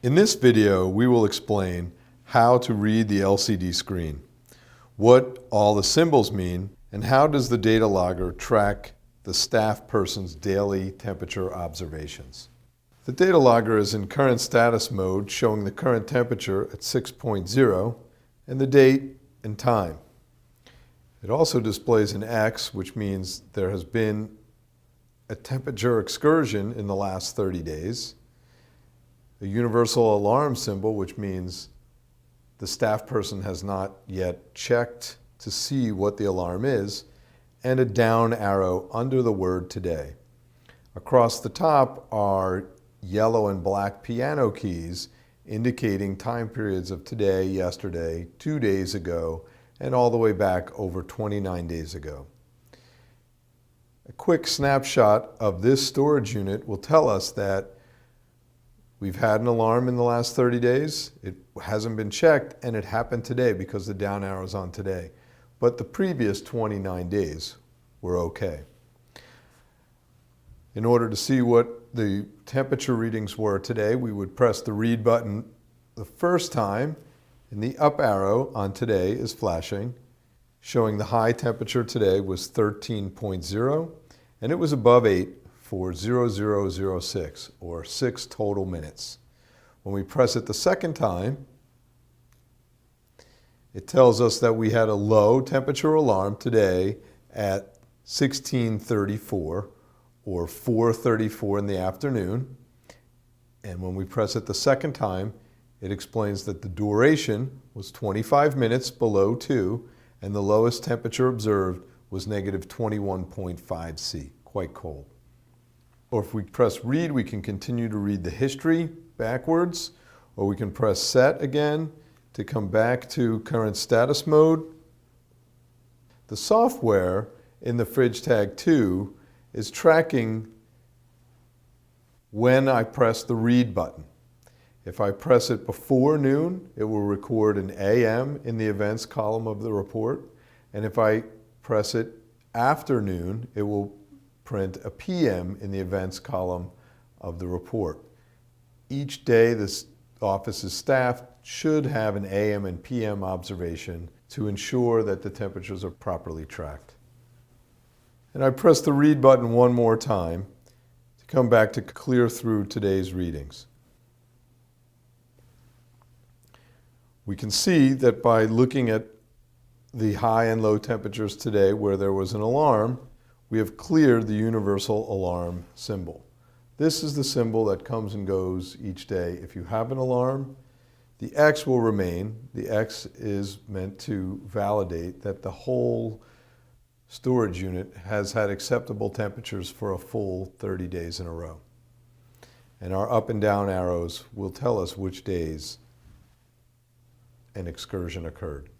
In this video, we will explain how to read the LCD screen, what all the symbols mean, and how does the data logger track the staff person's daily temperature observations. The data logger is in current status mode, showing the current temperature at 6.0 and the date and time. It also displays an X, which means there has been a temperature excursion in the last 30 days, a universal alarm symbol, which means the staff person has not yet checked to see what the alarm is, and a down arrow under the word today. Across the top are yellow and black piano keys indicating time periods of today, yesterday, 2 days ago, and all the way back over 29 days ago. A quick snapshot of this storage unit will tell us that we've had an alarm in the last 30 days. It hasn't been checked, and it happened today because the down arrow is on today. But the previous 29 days were okay. In order to see what the temperature readings were today, we would press the read button the first time, and the up arrow on today is flashing, showing the high temperature today was 13.0, and it was above 8 for 0006, or 6 total minutes. When we press it the second time, it tells us that we had a low temperature alarm today at 16:34, or 4:34 in the afternoon. And when we press it the second time, it explains that the duration was 25 minutes below 2, and the lowest temperature observed was negative 21.5 C, quite cold. Or if we press read, we can continue to read the history backwards, or we can press set again to come back to current status mode. The software in the FridgeTag 2 is tracking when I press the read button. If I press it before noon, it will record an AM in the events column of the report. And if I press it after noon, it will print a PM in the events column of the report. Each day, this office's staff should have an AM and PM observation to ensure that the temperatures are properly tracked. And I press the read button one more time to come back to clear through today's readings. We can see that by looking at the high and low temperatures today where there was an alarm, we have cleared the universal alarm symbol. This is the symbol that comes and goes each day. If you have an alarm, the X will remain. The X is meant to validate that the whole storage unit has had acceptable temperatures for a full 30 days in a row. And our up and down arrows will tell us which days an excursion occurred.